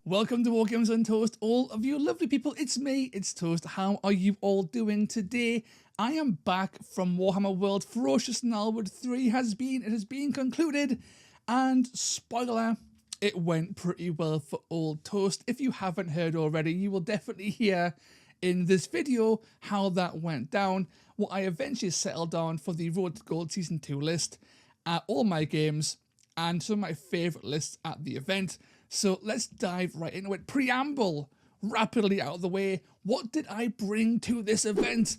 Welcome to War Games on Toast, all of you lovely people. It's me, it's Toast. How are you all doing today? I am back from Warhammer World. Ferocious Gnarlwood 3 has been concluded, and spoiler, it went pretty well for old Toast. If you haven't heard already, you will definitely hear in this video how that went down, what I eventually settled on for the Road to Gold Season 2 list, all my games, and some of my favourite lists at the event. So let's dive right into it. Preamble rapidly out of the way. What did I bring to this event?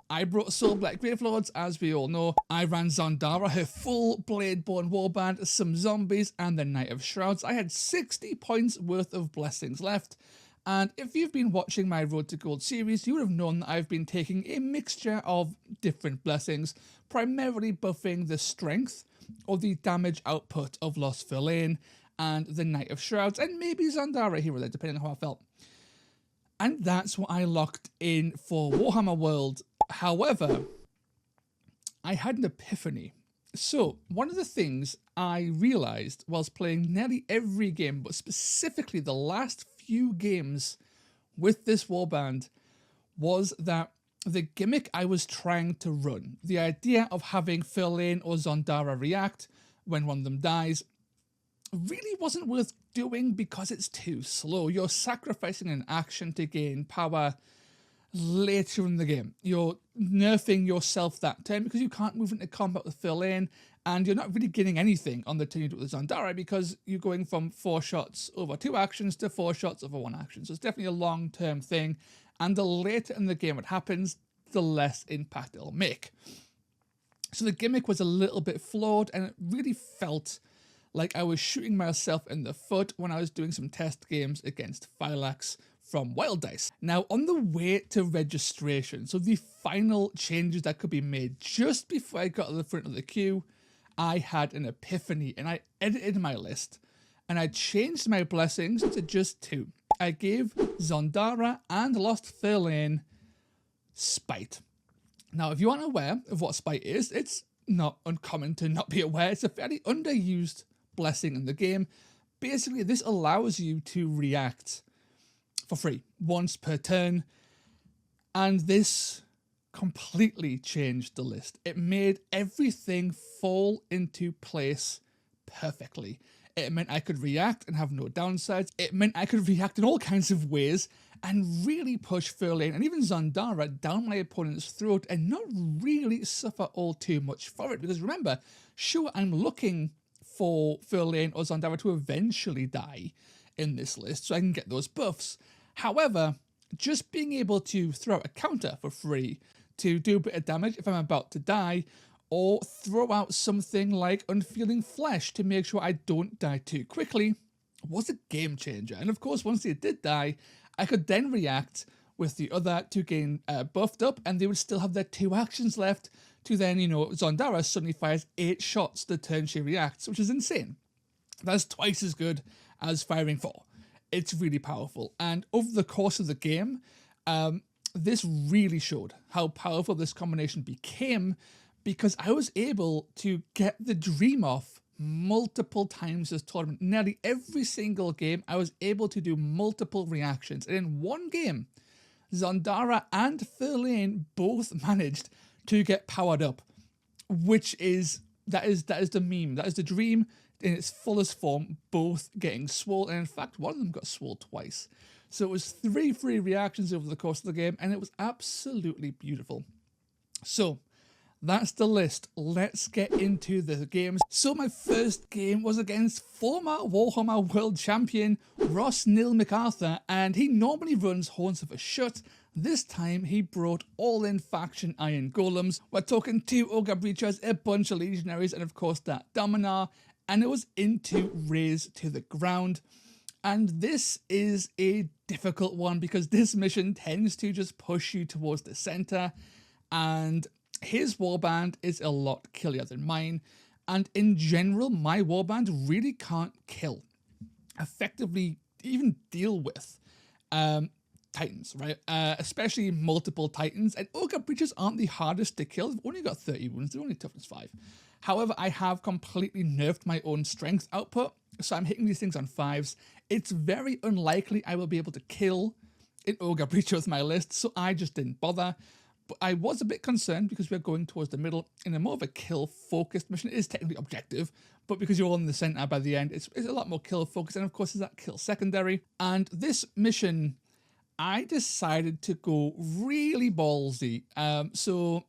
I brought Soulblight Gravelords, as we all know. I ran Zondara, her full Bladeborn warband, some zombies, and the Knight of Shrouds. I had 60 points worth of blessings left. And if you've been watching my Road to Gold series, you would have known that I've been taking a mixture of different blessings, primarily buffing the strength or the damage output of Lost Verlaine and the Knight of Shrouds, and maybe Zondara here or there, depending on how I felt. And that's what I locked in for Warhammer World. However, I had an epiphany. So, one of the things I realised whilst playing nearly every game, but specifically the last few games with this warband, was that the gimmick I was trying to run, the idea of having Verlaine or Zondara react when one of them dies, really wasn't worth doing because it's too slow. You're sacrificing an action to gain power later in the game. You're nerfing yourself that turn because you can't move into combat with Verlaine, and you're not really getting anything on the turn you do with Zondara because you're going from 4 shots over 2 actions to 4 shots over 1 action. So it's definitely a long-term thing, and the later in the game it happens, the less impact it'll make. So the gimmick was a little bit flawed, and it really felt like I was shooting myself in the foot when I was doing some test games against Phylax from Wild Dice. Now, on the way to registration, so the final changes that could be made just before I got to the front of the queue, I had an epiphany and I edited my list and I changed my blessings to just 2. I gave Zondara and Lost Verlaine Spite. Now, if you aren't aware of what Spite is, it's not uncommon to not be aware. It's a fairly underused blessing in the game. Basically, this allows you to react for free once per turn, and this completely changed the list. It made everything fall into place perfectly. It meant I could react and have no downsides. It meant I could react in all kinds of ways and really push Verlaine and even Zondara down my opponent's throat and not really suffer all too much for it. Because remember, sure, I'm looking for Verlaine or Zondara to eventually die in this list so I can get those buffs. However, just being able to throw out a counter for free to do a bit of damage if I'm about to die, or throw out something like Unfeeling Flesh to make sure I don't die too quickly, was a game changer. And of course, once they did die, I could then react with the other to gain buffed up, and they would still have their 2 actions left to then, Zondara suddenly fires 8 shots the turn she reacts, which is insane. That's twice as good as firing 4. It's really powerful. And over the course of the game, this really showed how powerful this combination became, because I was able to get the dream off multiple times this tournament. Nearly every single game, I was able to do multiple reactions. And in one game, Zondara and Verlaine both managed to get powered up, which is, that is the meme. That is the dream in its fullest form, both getting swole. And in fact, one of them got swole twice. So it was 3 free reactions over the course of the game, and it was absolutely beautiful. So that's the list. Let's get into the games. So my first game was against former Warhammer World Champion Ross Neil MacArthur, and he normally runs Horns of a Shut. This time he brought all-in faction Iron Golems. We're talking 2 Ogre Breachers, a bunch of Legionaries, and of course that Dominar, and it was into Raze to the ground. And this is a difficult one because this mission tends to just push you towards the center, and his warband is a lot killier than mine, and in general, my warband really can't kill, effectively even deal with Titans, right? Especially multiple Titans, and Ogre Breachers aren't the hardest to kill. They've only got 30 wounds, they're only toughness 5. However, I have completely nerfed my own strength output so I'm hitting these things on 5s. It's very unlikely I will be able to kill an Ogre Breacher with my list, so I just didn't bother. But I was a bit concerned because we're going towards the middle in a more of a kill-focused mission. It is technically objective, but because you're all in the center by the end, it's a lot more kill-focused, and of course there's that kill secondary. And this mission, I decided to go really ballsy. So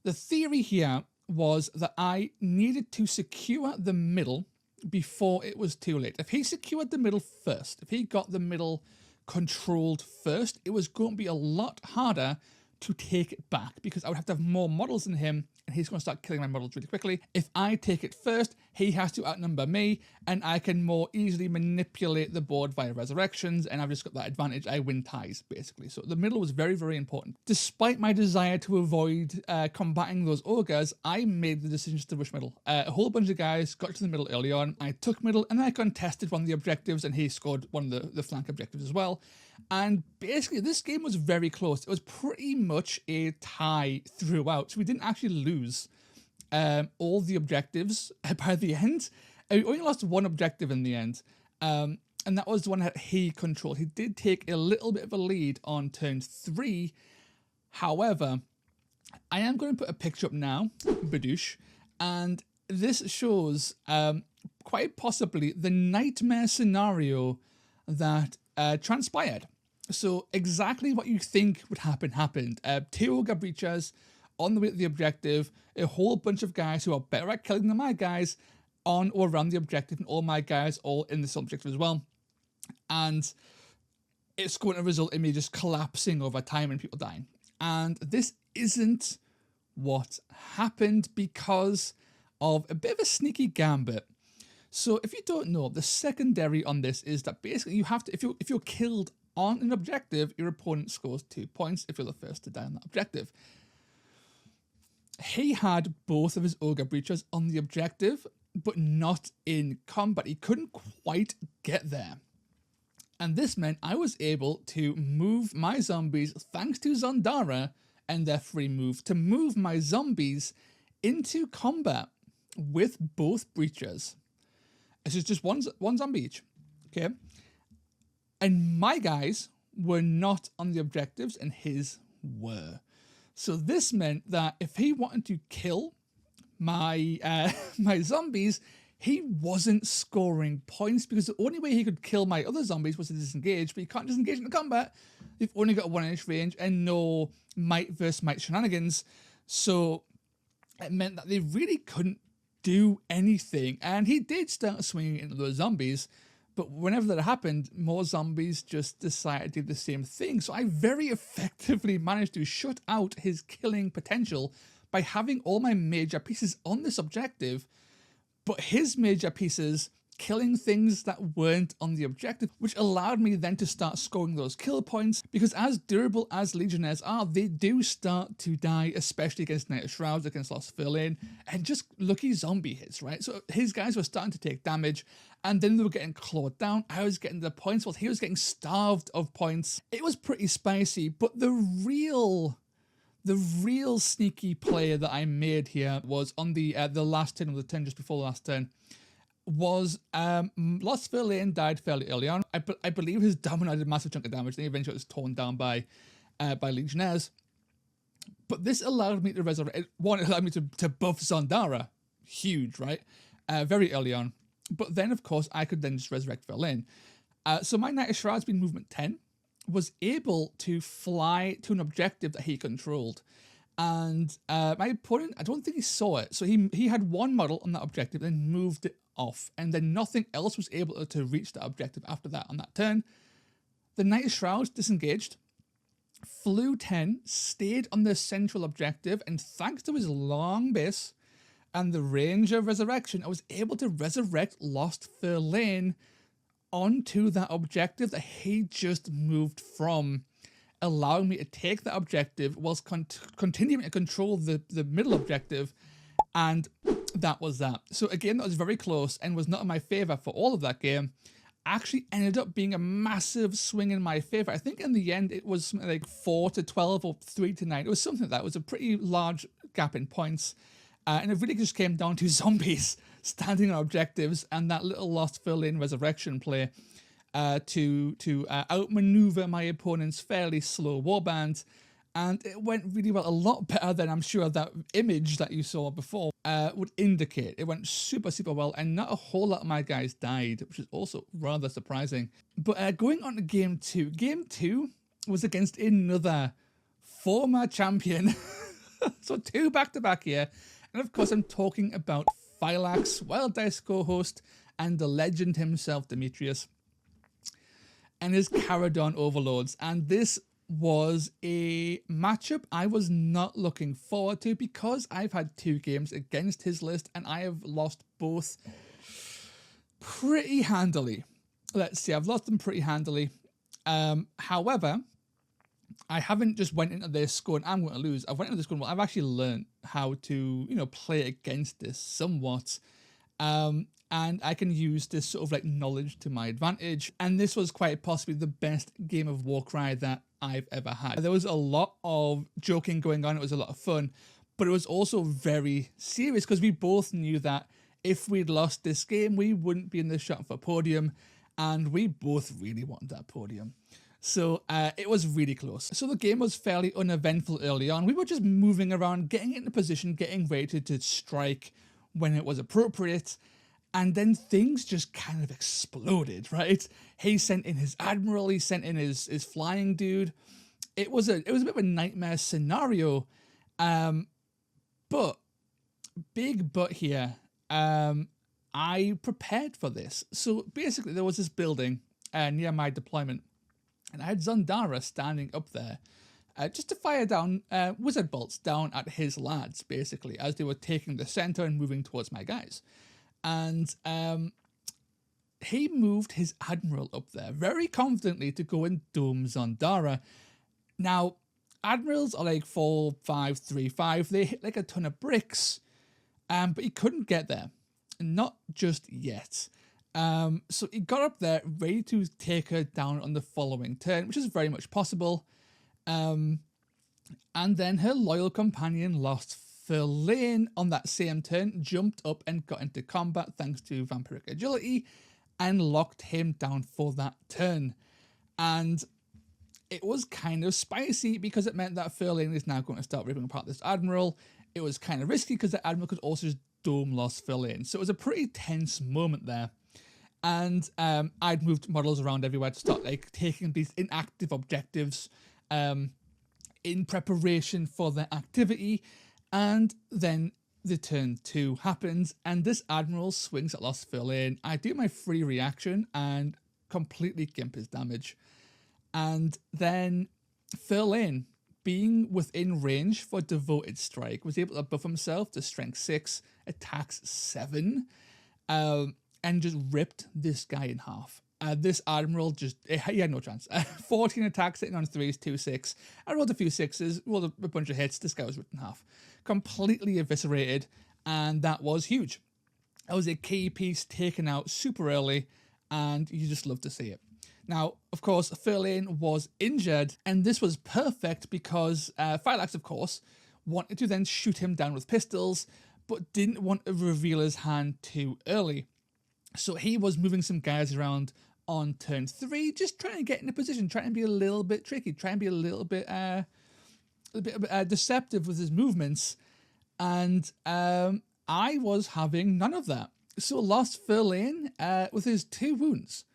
the theory here was that I needed to secure the middle before it was too late. If he secured the middle first, if he got the middle controlled first, it was going to be a lot harder to take it back because I would have to have more models than him, and he's going to start killing my models really quickly. If I take it first, he has to outnumber me, and I can more easily manipulate the board via resurrections, and I've just got that advantage. I win ties, basically. So the middle was very, very important. Despite my desire to avoid combating those ogres, I made the decision to rush middle. A whole bunch of guys got to the middle early on. I took middle, and I contested one of the objectives, and he scored one of the flank objectives as well. And basically, this game was very close. It was pretty much a tie throughout. So we didn't actually lose all the objectives by the end. We only lost one objective in the end. And that was the one that he controlled. He did take a little bit of a lead on turn 3. However, I am going to put a picture up now, badoosh, and this shows quite possibly the nightmare scenario that transpired. So exactly what you think would happen happened. 2 Ogre Breachers on the way to the objective, a whole bunch of guys who are better at killing than my guys on or around the objective, and all my guys all in this objective as well. And it's going to result in me just collapsing over time and people dying. And this isn't what happened because of a bit of a sneaky gambit. So if you don't know, the secondary on this is that basically you have to, if you're killed on an objective, your opponent scores 2 points if you're the first to die on that objective. He had both of his Ogre Breachers on the objective, but not in combat. He couldn't quite get there. And this meant I was able to move my zombies, thanks to Zondara and their free move, to move my zombies into combat with both Breachers. This is just one zombie each, okay? And my guys were not on the objectives, and his were. So this meant that if he wanted to kill my my zombies, he wasn't scoring points because the only way he could kill my other zombies was to disengage, but you can't disengage in the combat. You've only got a 1-inch range and no might versus might shenanigans. So it meant that they really couldn't do anything. And he did start swinging into those zombies, but whenever that happened, more zombies just decided to do the same thing. So I very effectively managed to shut out his killing potential by having all my major pieces on this objective, but his major pieces killing things that weren't on the objective, which allowed me then to start scoring those kill points, because as durable as Legionnaires are, they do start to die, especially against Knight of Shrouds, against Lost Fairlane, and just lucky zombie hits, right? So his guys were starting to take damage, and then they were getting clawed down. I was getting the points, while he was getting starved of points. It was pretty spicy, but the real sneaky play that I made here was on the last turn of the turn, just before the last turn, was Lost Fairlane died fairly early on. I believe his Domino did a massive chunk of damage, then eventually it was torn down by Legionnaires. But this allowed me to resurrect. One, it allowed me to buff Zondara. Huge, right? Very early on. But then, of course, I could then just resurrect Fairlane. So my Knight of Shrouds being movement 10 was able to fly to an objective that he controlled. And my opponent, I don't think he saw it. So he had one model on that objective, then moved it off. And then nothing else was able to reach that objective after that on that turn. The Knight of Shrouds disengaged, flew 10, stayed on the central objective, and thanks to his long base and the range of resurrection, I was able to resurrect Lost Fairlane onto that objective that he just moved from, allowing me to take that objective whilst continuing to control the middle objective, and that was that. So again, that was very close and was not in my favour for all of that game. Actually ended up being a massive swing in my favour. I think in the end it was something like 4-12 or 3-9. It was something like that. It was a pretty large gap in points. And it really just came down to zombies. standing on objectives and that little lost fill-in resurrection play to outmaneuver my opponent's fairly slow warband. And it went really well, a lot better than I'm sure that image that you saw before would indicate. It went super, super well, and not a whole lot of my guys died, which is also rather surprising. But going on to game two. Game two was against another former champion. So 2 back-to-back here. And of course, I'm talking about Phylax, Wild Dice co-host, and the legend himself, Demetrius, and his Caradon overlords. And this was a matchup I was not looking forward to because I've had 2 games against his list and I have lost both pretty handily. Let's see, I've lost them pretty handily. However, I haven't just went into this going, I'm going to lose. I went into this going, well, I've actually learned how to, play against this somewhat. And I can use this sort of like knowledge to my advantage. And this was quite possibly the best game of WARCRY that I've ever had. There was a lot of joking going on. It was a lot of fun, but it was also very serious because we both knew that if we'd lost this game, we wouldn't be in the shot for podium. And we both really wanted that podium. So it was really close. So the game was fairly uneventful early on. We were just moving around, getting into position, getting ready to strike when it was appropriate. And then things just kind of exploded, right? He sent in his admiral, he sent in his flying dude. It was a bit of a nightmare scenario. But big but here, I prepared for this. So basically there was this building near my deployment, and I had Zandara standing up there just to fire down wizard bolts down at his lads, basically, as they were taking the center and moving towards my guys. And he moved his admiral up there very confidently to go and dome Zandara. Now, admirals are like 4, 5, 3, 5. They hit like a ton of bricks, but he couldn't get there. Not just yet. So he got up there ready to take her down on the following turn, which is very much possible. And then her loyal companion lost Verlaine on that same turn, jumped up and got into combat thanks to vampiric agility and locked him down for that turn. And it was kind of spicy because it meant that Verlaine is now going to start ripping apart this admiral. It was kind of risky because the admiral could also just dome lost Verlaine. So it was a pretty tense moment there. And I'd moved models around everywhere to start like taking these inactive objectives in preparation for their activity. And then the turn 2 happens, and this admiral swings at lost Verlaine. I do my free reaction and completely gimp his damage. And then Verlaine, being within range for devoted strike, was able to buff himself to strength 6, attacks 7, and just ripped this guy in half. This admiral he had no chance. 14 attacks, hitting on 3s, 2, 6. I rolled a few 6s, rolled a bunch of hits. This guy was ripped in half. Completely eviscerated, and that was huge. That was a key piece taken out super early, and you just love to see it. Now, of course, Verlaine was injured, and this was perfect because Phylax, of course, wanted to then shoot him down with pistols, but didn't want to reveal his hand too early. So he was moving some guys around on turn 3, just trying to get in a position, trying to be a little bit tricky, trying to be a little bit deceptive with his movements. And I was having none of that. So lost Verlaine with his 2 wounds,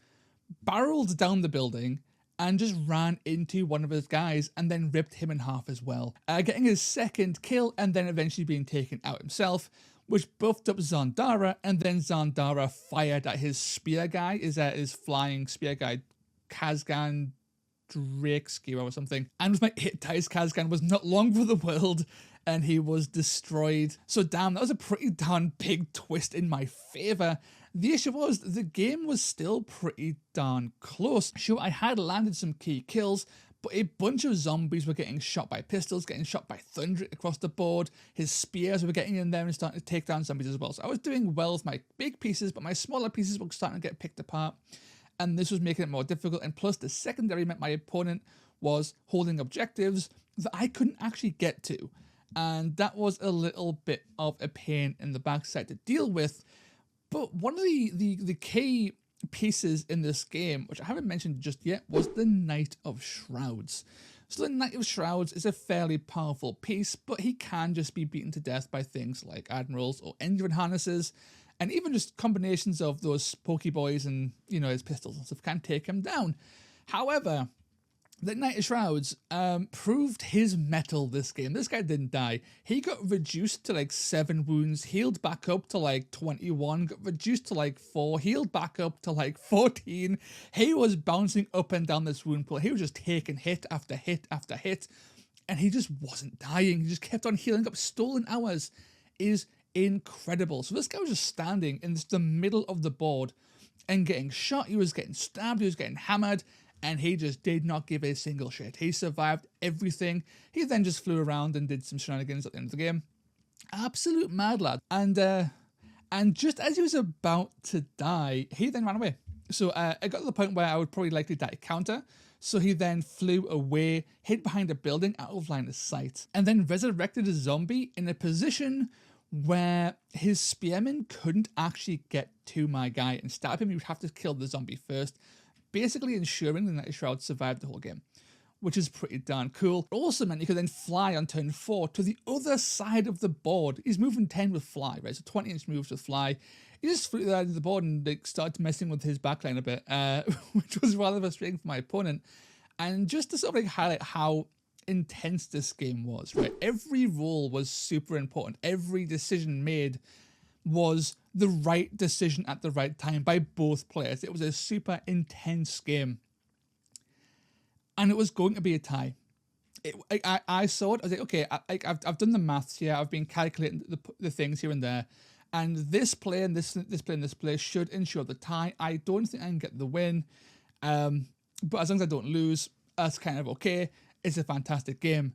barreled down the building and just ran into one of his guys and then ripped him in half as well, getting his 2nd kill and then eventually being taken out himself, which buffed up Zandara, and then Zandara fired at his spear guy, his flying spear guy, Kazgan Drakeskira or something. And with my hit dice, Kazgan was not long for the world, and he was destroyed. So damn, that was a pretty darn big twist in my favour. The issue was, the game was still pretty darn close. Sure, I had landed some key kills, but a bunch of zombies were getting shot by pistols, getting shot by thunder across the board. His spears were getting in there and starting to take down zombies as well. So I was doing well with my big pieces, but my smaller pieces were starting to get picked apart. And this was making it more difficult. And plus, the secondary meant my opponent was holding objectives that I couldn't actually get to. And that was a little bit of a pain in the backside to deal with. But one of the key pieces in this game, which I haven't mentioned just yet, was the Knight of Shrouds. So the Knight of Shrouds is a fairly powerful piece, but he can just be beaten to death by things like admirals or engine harnesses, and even just combinations of those pokey boys and, you know, his pistols and stuff can take him down. However, the Knight of Shrouds proved his mettle this game. This guy didn't die. He got reduced to like 7 wounds, healed back up to like 21, got reduced to like 4, healed back up to like 14. He was bouncing up and down this wound pool. He was just taking hit after hit after hit, and he just wasn't dying. He just kept on healing up. Stolen hours is incredible. So this guy was just standing in the middle of the board and getting shot. He was getting stabbed. He was getting hammered. And he just did not give a single shit. He survived everything. He then just flew around and did some shenanigans at the end of the game. Absolute mad lad. And just as he was about to die, he then ran away. So it got to the point where I would probably likely die counter. So he then flew away, hid behind a building out of line of sight, and then resurrected a zombie in a position where his spearmen couldn't actually get to my guy and stab him. He would have to kill the zombie first, basically ensuring the Knight of Shrouds survived the whole game, which is pretty darn cool. It also meant you could then fly on turn 4 to the other side of the board. He's moving 10 with fly, right? So 20-inch moves with fly. He just flew to the end of the board and like, started messing with his backline a bit, which was rather frustrating for my opponent. And just to sort of like highlight how intense this game was, right? Every roll was super important. Every decision made was the right decision at the right time by both players. It was a super intense game. And it was going to be a tie. I saw it, I was like, okay, I've done the maths here, I've been calculating the things here and there, and this play and this play and this play should ensure the tie. I don't think I can get the win, but as long as I don't lose, that's kind of okay. It's a fantastic game.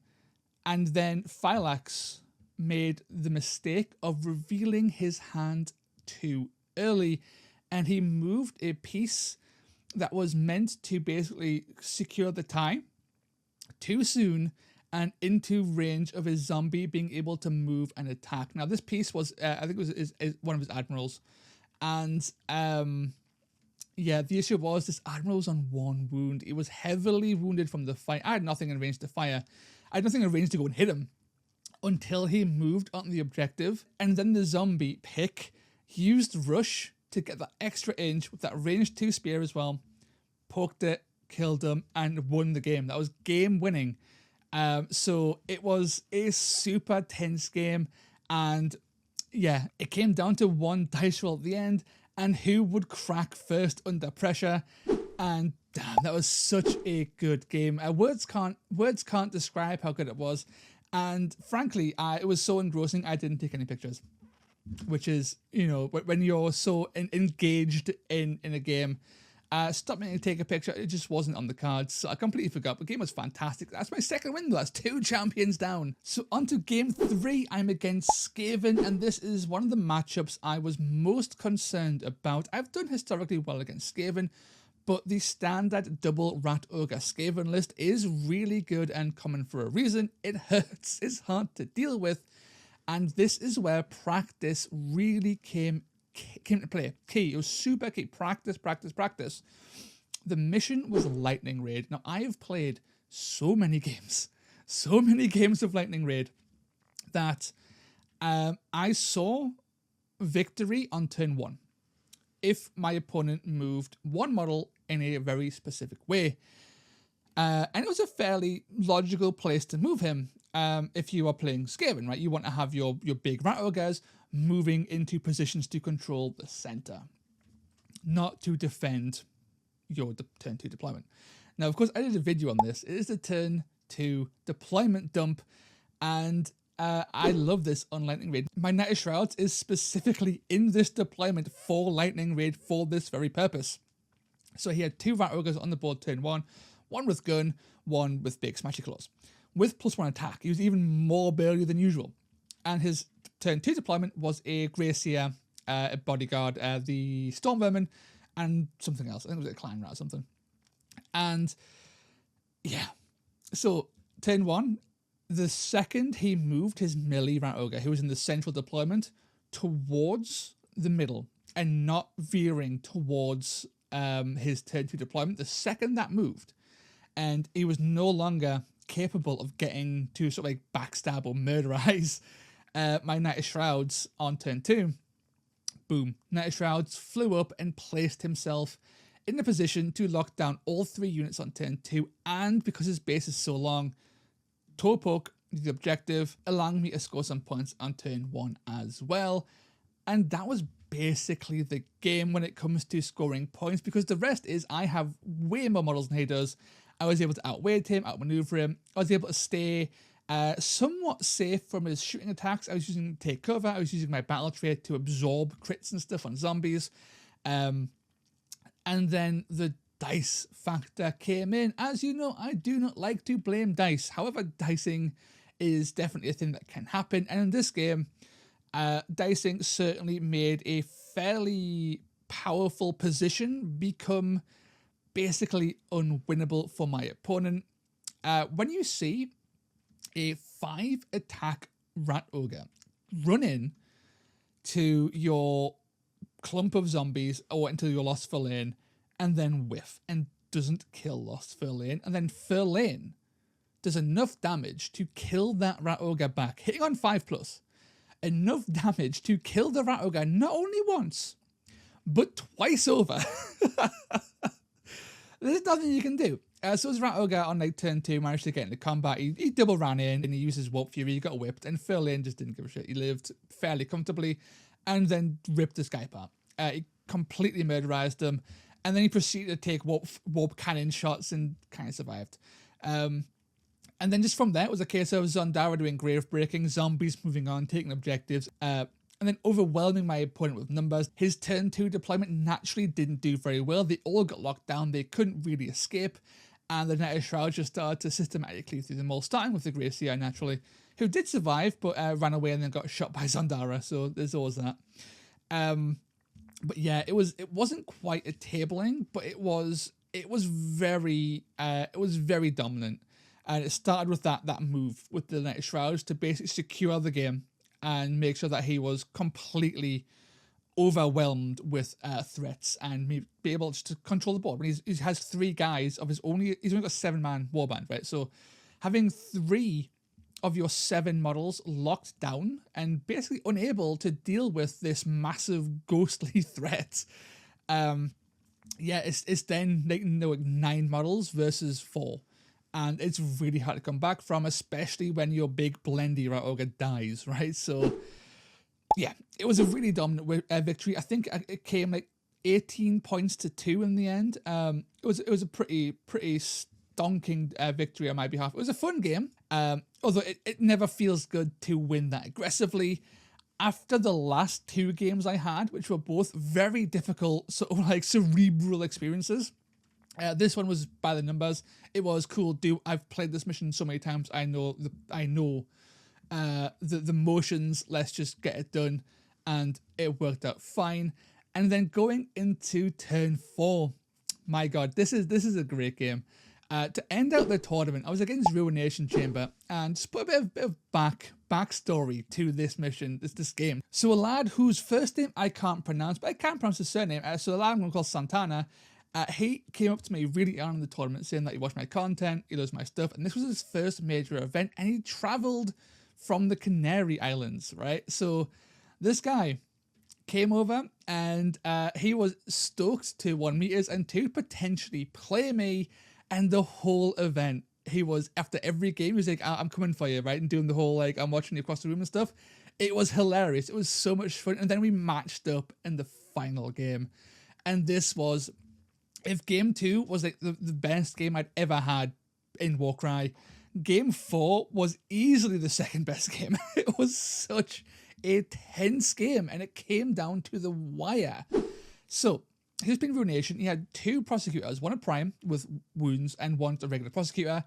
And then Phylax made the mistake of revealing his hand too early, and he moved a piece that was meant to basically secure the tie too soon and into range of his zombie being able to move and attack. Now this piece was, I think it was is one of his admirals, and yeah, the issue was this admiral was on 1 wound. He was heavily wounded from the fight. I had nothing in range to fire. I had nothing in range to go and hit him until he moved on the objective, and then the zombie pick used rush to get that extra inch with that range 2 spear as well, poked it, killed him, and won the game. That was game winning. So it was a super tense game, and yeah, it came down to 1 dice roll at the end, and who would crack first under pressure. And damn, that was such a good game. Words can't describe how good it was. And frankly, it was so engrossing, I didn't take any pictures. Which is, you know, when you're so engaged in a game, stop me to take a picture. It just wasn't on the cards, so I completely forgot. The game was fantastic. That's my second win, though. That's 2 champions down. So on to game 3. I'm against Skaven, and this is one of the matchups I was most concerned about. I've done historically well against Skaven, but the standard double Rat Ogre Skaven list is really good and common for a reason. It hurts, it's hard to deal with, and this is where practice really came to play. Key, it was super key. Practice. The mission was Lightning Raid. Now, I have played so many games of Lightning Raid, that I saw victory on turn 1 if my opponent moved 1 model in a very specific way. And it was a fairly logical place to move him. If you are playing Skaven, right? You want to have your big Rat Ogres moving into positions to control the center, not to defend your turn 2 deployment. Now, of course, I did a video on this. It is the turn 2 deployment dump, and I love this on Lightning Raid. My Knight of Shrouds is specifically in this deployment for Lightning Raid for this very purpose. So he had 2 Rat Ogres on the board turn 1, one with gun, one with big smashy claws. With +1 attack, he was even more burly than usual. And his turn 2 deployment was a Gracier, a bodyguard, the Storm Vermin, and something else. I think it was a Clan Rat or something. And yeah, so turn 1, the second he moved his melee Rat Ogre, who was in the central deployment, towards the middle, and not veering towards his turn 2 deployment. The second that moved, and he was no longer capable of getting to sort of like backstab or murderize my Knight of Shrouds on turn 2, boom, Knight of Shrouds flew up and placed himself in a position to lock down all 3 units on turn 2, and because his base is so long, toe poke the objective, allowing me to score some points on turn 1 as well. And that was basically the game when it comes to scoring points, because the rest is I have way more models than he does. I was able to outweight him, outmaneuver him. I was able to stay somewhat safe from his shooting attacks. I was using take cover. I was using my battle trait to absorb crits and stuff on zombies. And then the dice factor came in. As you know, I do not like to blame dice. However, dicing is definitely a thing that can happen. And in this game, dicing certainly made a fairly powerful position become basically unwinnable for my opponent. When you see a 5 attack rat ogre run in to your clump of zombies or into your Lost Verlaine and then whiff and doesn't kill Lost Verlaine, and then Verlaine does enough damage to kill that rat ogre back, hitting on 5+, enough damage to kill the rat ogre not only once, but twice over. There's nothing you can do. So his rat ogre on like turn 2 managed to get into combat. He double ran in and he used Warp Fury. He got whipped, and Verlaine just didn't give a shit. He lived fairly comfortably and then ripped this guy apart. He completely murderized him, and then he proceeded to take warp cannon shots and kind of survived. And then just from there, it was a case of Zondara doing grave breaking, zombies moving on, taking objectives, and then overwhelming my opponent with numbers. His turn 2 deployment naturally didn't do very well. They all got locked down. They couldn't really escape. And the Knight of Shrouds just started to systematically through them all, starting with the Grey CI naturally, who did survive, but ran away and then got shot by Zondara. So there's always that. But yeah, it wasn't quite a tabling, but it was very dominant. And it started with that move with the Knight of Shrouds to basically secure the game and make sure that he was completely overwhelmed with threats and be able to control the board. When he has 3 guys of his own, he's only got a 7-man warband, right? So having 3 of your 7 models locked down and basically unable to deal with this massive ghostly threat. It's then like 9 models versus 4. And it's really hard to come back from, especially when your big blendy rat ogre dies, right? So, yeah, it was a really dominant victory. I think it came like 18 points to 2 in the end. It was a pretty stonking victory on my behalf. It was a fun game, although it never feels good to win that aggressively. After the last 2 games I had, which were both very difficult, sort of like cerebral experiences, this one was by the numbers. It was cool. I've played this mission so many times. I know the motions. Let's just get it done, and it worked out fine. And then going into turn 4, my God, this is a great game. To end out the tournament, I was against Ruination Chamber, and just put a bit of backstory to this mission, this game. So a lad whose first name I can't pronounce, but I can pronounce his surname. So a lad I'm going to call Santana. He came up to me really early in the tournament saying that he watched my content, he loves my stuff, and this was his first major event, and he traveled from the Canary Islands, right? So this guy came over, and he was stoked to 1 meet and to potentially play me, and the whole event, he was, after every game, he was like, I'm coming for you, right? And doing the whole, like, I'm watching you across the room and stuff. It was hilarious. It was so much fun. And then we matched up in the final game. And this was, if game 2 was like the best game I'd ever had in WARCRY, game 4 was easily the second best game. It was such a tense game, and it came down to the wire. So he's been Ruination. He had 2 prosecutors, one a prime with wounds and one a regular prosecutor.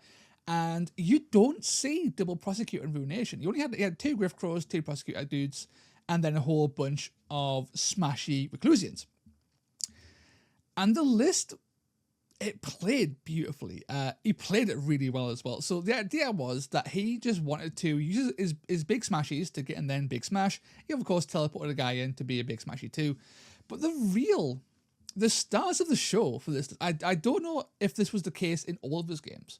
And you don't see double prosecutor in Ruination. He had 2 Griff Crows, 2 prosecutor dudes, and then a whole bunch of smashy Reclusians. And the list, it played beautifully. He played it really well as well. So the idea was that he just wanted to use his big smashies to get in then big smash. He of course teleported a guy in to be a big smashy too. But the stars of the show for this, I don't know if this was the case in all of his games,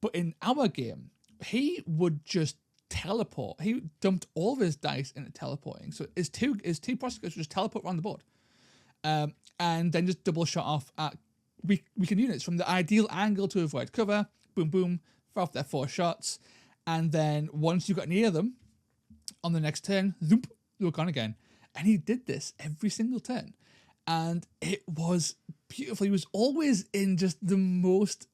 but in our game, he would just teleport. He dumped all of his dice into teleporting. So his two prosecutors would just teleport around the board. And then just double shot off at weakened units from the ideal angle to avoid cover. Boom, boom, fire off their 4 shots. And then once you got near them, on the next turn, zoop, they were gone again. And he did this every single turn. And it was beautiful. He was always in just the most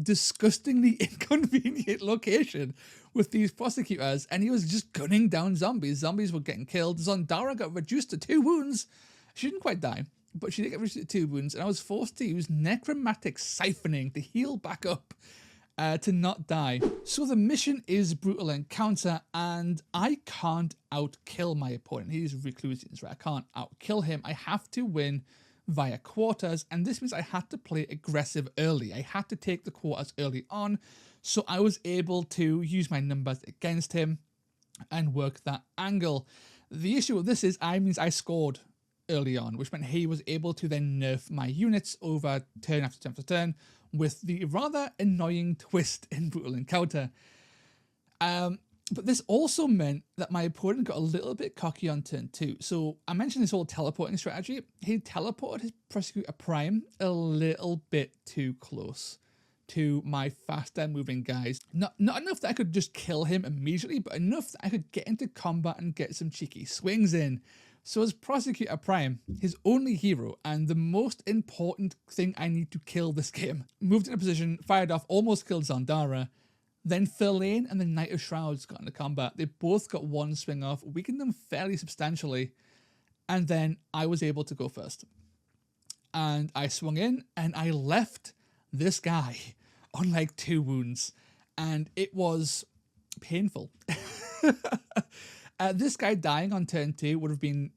disgustingly inconvenient location with these prosecutors. And he was just gunning down zombies. Zombies were getting killed. Zondara got reduced to 2 wounds. She didn't quite die, but she did get reduced to 2 wounds. And I was forced to use necromantic siphoning to heal back up. To not die. So the mission is Brutal Encounter, and I can't outkill my opponent. He's Reclusians, right? I can't outkill him. I have to win via quarters, and this means I had to play aggressive early. I had to take the quarters early on, so I was able to use my numbers against him and work that angle. The issue with this is I scored early on, which meant he was able to then nerf my units over turn after turn after turn, with the rather annoying twist in Brutal Encounter. But this also meant that my opponent got a little bit cocky on turn 2. So I mentioned this whole teleporting strategy. He teleported his Prosecutor Prime a little bit too close to my faster moving guys. Not enough that I could just kill him immediately, but enough that I could get into combat and get some cheeky swings in. So as Prosecutor Prime, his only hero and the most important thing I need to kill this game, moved into position, fired off, almost killed Zondara, then Verlaine and the Knight of Shrouds got into combat. They both got 1 swing off, weakened them fairly substantially, and then I was able to go first. And I swung in and I left this guy on like 2 wounds, and it was painful. This guy dying on turn 2 would have been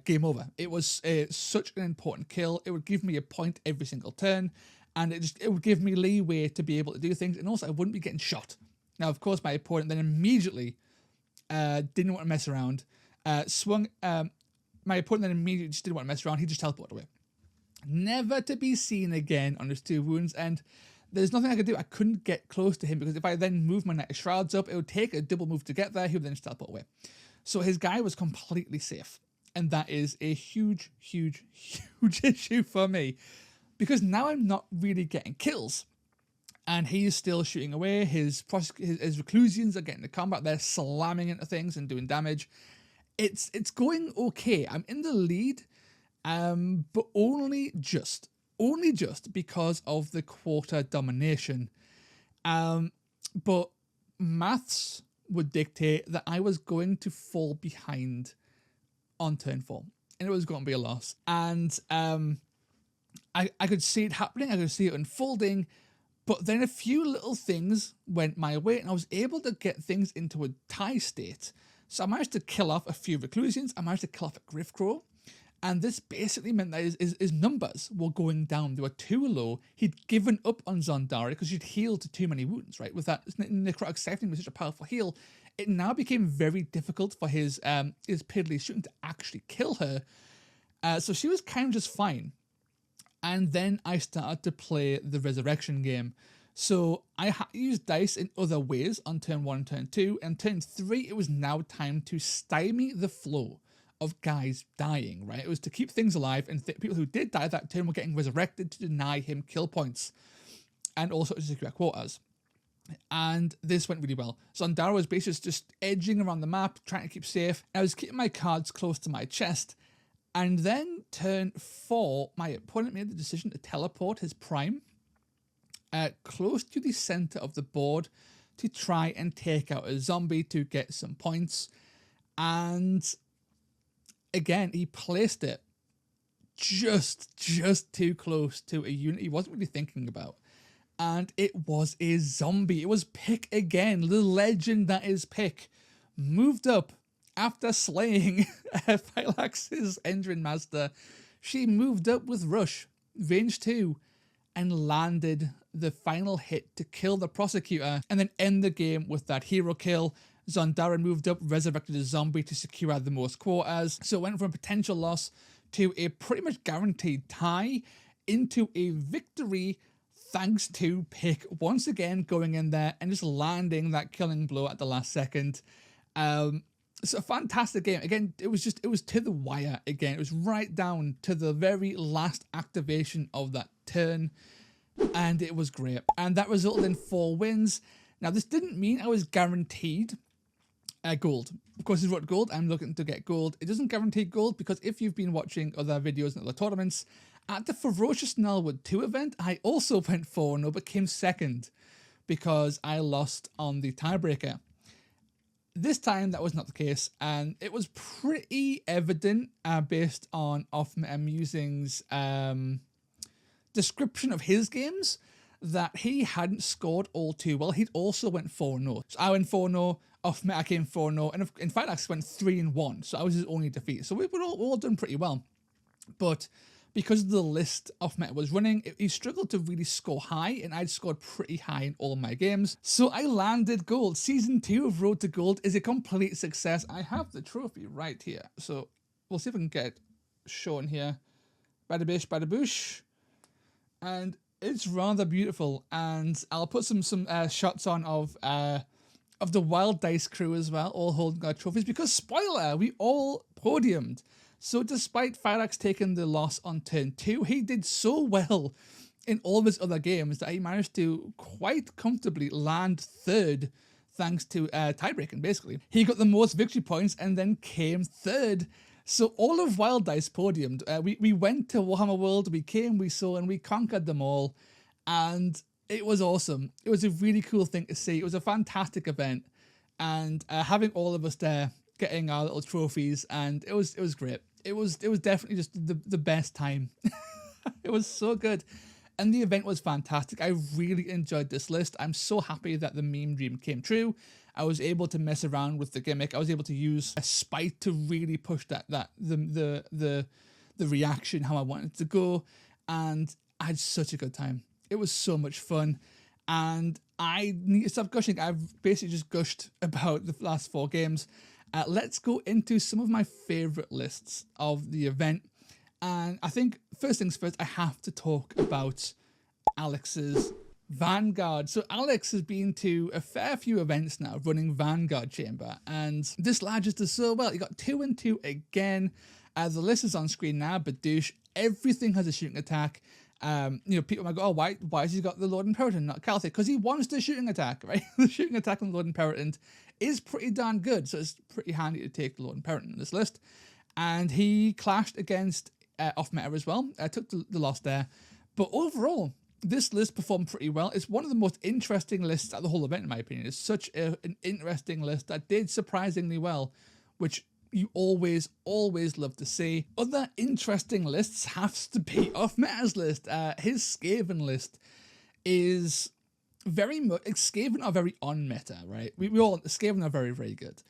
game over. It was such an important kill. It would give me a point every single turn, and it would give me leeway to be able to do things, and also I wouldn't be getting shot. Now, of course, my opponent then immediately didn't want to mess around. My opponent then immediately just didn't want to mess around. He just teleported away. Never to be seen again on his 2 wounds, and there's nothing I could do. I couldn't get close to him, because if I then moved my Knight of Shrouds up, it would take a double move to get there. He would then just teleport away. So his guy was completely safe. And that is a huge, huge, huge issue for me, because now I'm not really getting kills. And he's still shooting away. His Reclusians are getting to combat. They're slamming into things and doing damage. It's going okay. I'm in the lead, but only just because of the quarter domination. But maths would dictate that I was going to fall behind on turn 4, and it was going to be a loss. And I could see it happening, I could see it unfolding, but then a few little things went my way, and I was able to get things into a tie state. So I managed to kill off a few Reclusians, I managed to kill off a Griffcrow, and this basically meant that his numbers were going down. They were too low. He'd given up on Zondara because she'd healed to too many wounds, right? With that necrotic siphoning was such a powerful heal, it now became very difficult for his piddly shooting to actually kill her. So she was kind of just fine. And then I started to play the Resurrection game. So I used dice in other ways on turn 1 and turn 2. And turn 3, it was now time to stymie the flow of guys dying, right? It was to keep things alive, and people who did die that turn were getting resurrected to deny him kill points, and also to secure quarters. And this went really well. Zondara was basically just edging around the map, trying to keep safe. I was keeping my cards close to my chest, and then turn 4, my opponent made the decision to teleport his Prime close to the center of the board to try and take out a zombie to get some points. And again, he placed it just too close to a unit he wasn't really thinking about. And it was a zombie. It was Pick again, the legend that is Pick, moved up after slaying Phylax's Engine Master. She moved up with Rush, range 2, and landed the final hit to kill the Prosecutor and then end the game with that hero kill. Zondara moved up, resurrected a zombie to secure the most quarters. So it went from a potential loss to a pretty much guaranteed tie into a victory, thanks to Pick once again going in there and just landing that killing blow at the last second. It's a fantastic game. Again, it was to the wire again. It was right down to the very last activation of that turn, and it was great. And that resulted in 4 wins. Now, this didn't mean I was guaranteed gold. Of course, it's what gold. I'm looking to get gold. It doesn't guarantee gold because if you've been watching other videos and other tournaments, at the Ferocious Gnarlwood 2 event, I also went 4-0 but came second because I lost on the tiebreaker. This time, that was not the case, and it was pretty evident based on Off-Meta Musing's description of his games that he hadn't scored all too well. He'd also went 4-0. So I went 4-0, Off-Meta came 4-0, and in fact, I went 3-1, so I was his only defeat. So we were all done pretty well. But because the list Off-Meta was running, he struggled to really score high, and I'd scored pretty high in all my games. So I landed gold. Season 2 of Road to Gold is a complete success. I have the trophy right here. So we'll see if I can get it shown here. Bada bish, bada boosh. And it's rather beautiful. And I'll put some shots on of the Wild Dice crew as well, all holding our trophies, because spoiler, we all podiumed. So despite Fyrax taking the loss on turn 2, he did so well in all of his other games that he managed to quite comfortably land 3rd thanks to tiebreaking, basically. He got the most victory points and then came 3rd. So all of Wild Dice podiumed. We went to Warhammer World, we came, we saw, and we conquered them all. And it was awesome. It was a really cool thing to see. It was a fantastic event. And having all of us there, getting our little trophies, and it was great. It was definitely just the best time. It was so good. And the event was fantastic. I really enjoyed this list. I'm so happy that the meme dream came true. I was able to mess around with the gimmick. I was able to use a spite to really push the reaction how I wanted to go. And I had such a good time. It was so much fun. And I need to stop gushing. I've basically just gushed about the last 4 games. Let's go into some of my favourite lists of the event. And I think, first things first, I have to talk about Alex's Vanguard. So Alex has been to a fair few events now running Vanguard Chamber. And this lad just does so well. He got 2 and 2 again. The list is on screen now, but douche, everything has a shooting attack. People might go, oh, why has he got the Lord Imperator, not Celtic? Because he wants the shooting attack, right? The shooting attack on the Lord Imperator is pretty darn good, so it's pretty handy to take the Lord Imperator in this list. And he clashed against Off-Meta as well. Took the loss there. But overall, this list performed pretty well. It's one of the most interesting lists at the whole event, in my opinion. It's such an interesting list that did surprisingly well, which you always love to see. Other interesting lists has to be Off-Meta's list. His Skaven list is very much, Skaven are very on-meta, right? Skaven are very, very good.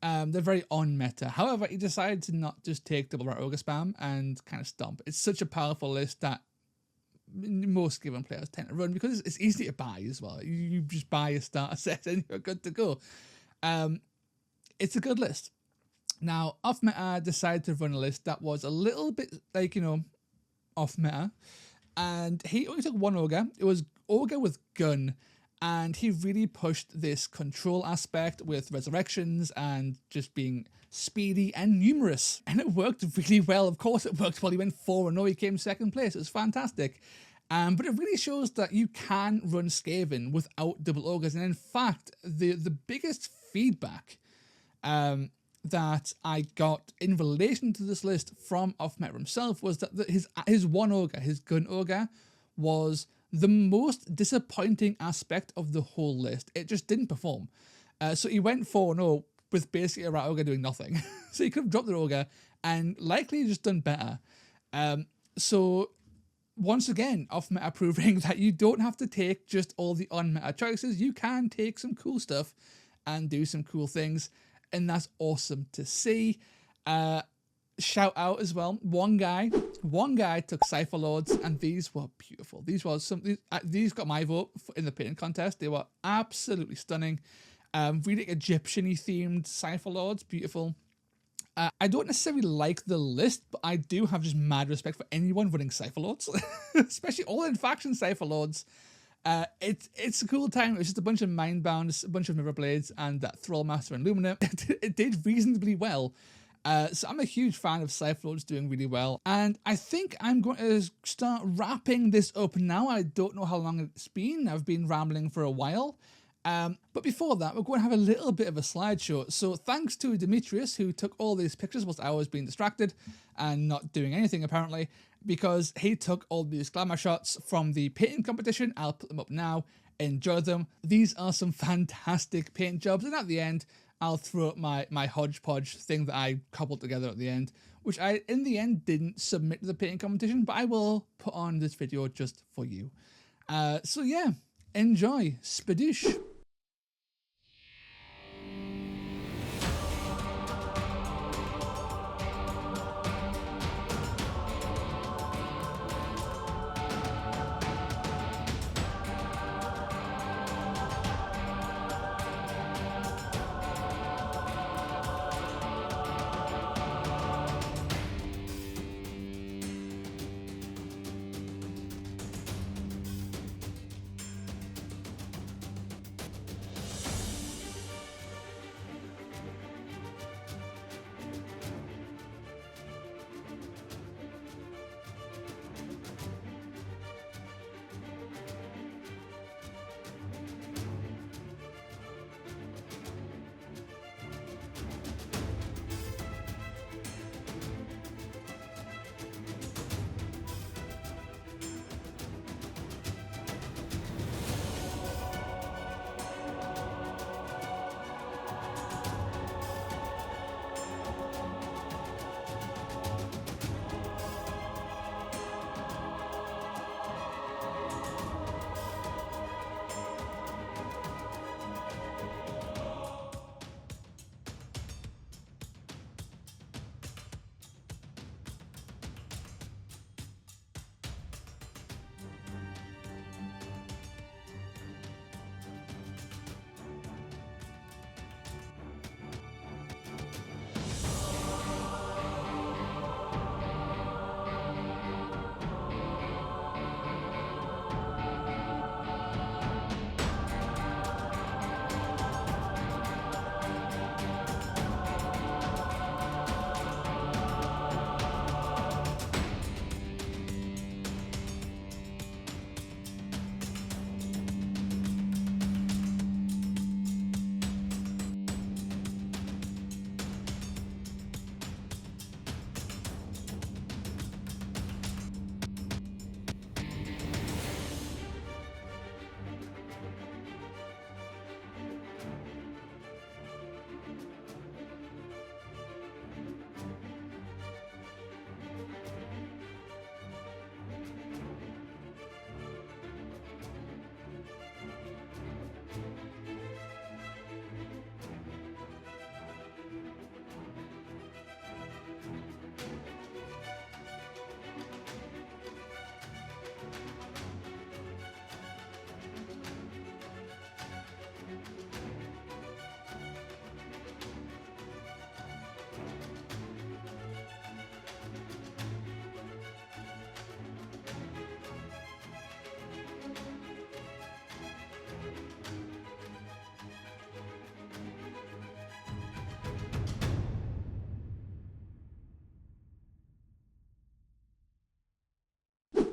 They're very on-meta. However, he decided to not just take double rat ogre spam and kind of stomp. It's such a powerful list that most Skaven players tend to run because it's easy to buy as well. You just buy a starter set and you're good to go. It's a good list. Now, Off-Meta decided to run a list that was a little bit like, off-meta. And he only took 1 ogre. It was ogre with gun. And he really pushed this control aspect with resurrections and just being speedy and numerous. And it worked really well. Of course it worked well. He went 4-0. He came 2nd place. It was fantastic. But it really shows that you can run Skaven without double ogres. And in fact, the biggest feedback that I got in relation to this list from Off-Meta himself was that his 1 ogre, his gun ogre, was the most disappointing aspect of the whole list. It just didn't perform. So he went 4-0 with basically a rat ogre doing nothing. So he could have dropped the ogre and likely just done better. So once again, Off-Meta proving that you don't have to take just all the on-meta choices. You can take some cool stuff and do some cool things. And that's awesome to see. Shout out as well. One guy took Cypher Lords, and these were beautiful. These got my vote in the painting contest. They were absolutely stunning. Really Egyptian-y themed Cypher Lords, beautiful. I don't necessarily like the list, but I do have just mad respect for anyone running Cypher Lords, especially all in faction Cypher Lords. It's a cool time. It was just a bunch of Mindbounds, a bunch of Mirror Blades, and that Thrallmaster and Lumina. It did reasonably well. So I'm a huge fan of Cypher Lords doing really well. And I think I'm going to start wrapping this up now. I don't know how long it's been. I've been rambling for a while. But before that, we're going to have a little bit of a slideshow. So thanks to Demetrius, who took all these pictures whilst I was being distracted and not doing anything apparently, because he took all these glamour shots from the painting competition. I'll put them up now. Enjoy them. These are some fantastic paint jobs. And at the end, I'll throw up my hodgepodge thing that I cobbled together at the end, which I, in the end, didn't submit to the painting competition, but I will put on this video just for you. So yeah, enjoy. Spadoosh.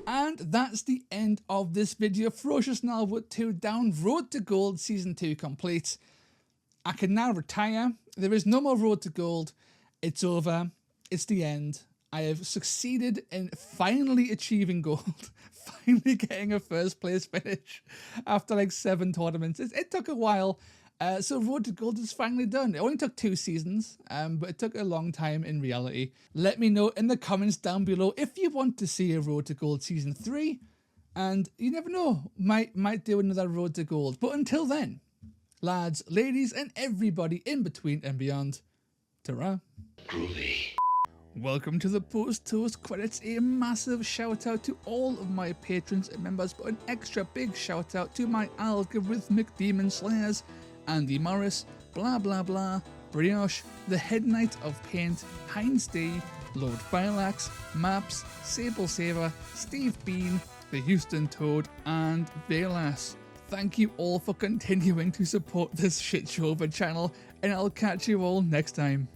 And that's the end of this video. Ferocious Gnarlwood 2 down, Road to Gold Season 2 complete. I can now retire. There is no more Road to Gold. It's over. It's the end. I have succeeded in finally achieving gold. Finally getting a first place finish after like 7 tournaments. It took a while. So Road to Gold is finally done. It only took 2 seasons, but it took a long time in reality. Let me know in the comments down below if you want to see a Road to Gold Season 3. And you never know, might do another Road to Gold. But until then, lads, ladies, and everybody in between and beyond, ta-ra. Groovy. Welcome to the post-toast credits. A massive shout out to all of my patrons and members, but an extra big shout out to my algorithmic demon slayers, Andy Morris, blah blah blah, Brioche, the Head Knight of Paint, Heinz D, Lord Bilax, Maps, Sable Saver, Steve Bean, the Houston Toad, and Velas. Thank you all for continuing to support this shit show of a channel, and I'll catch you all next time.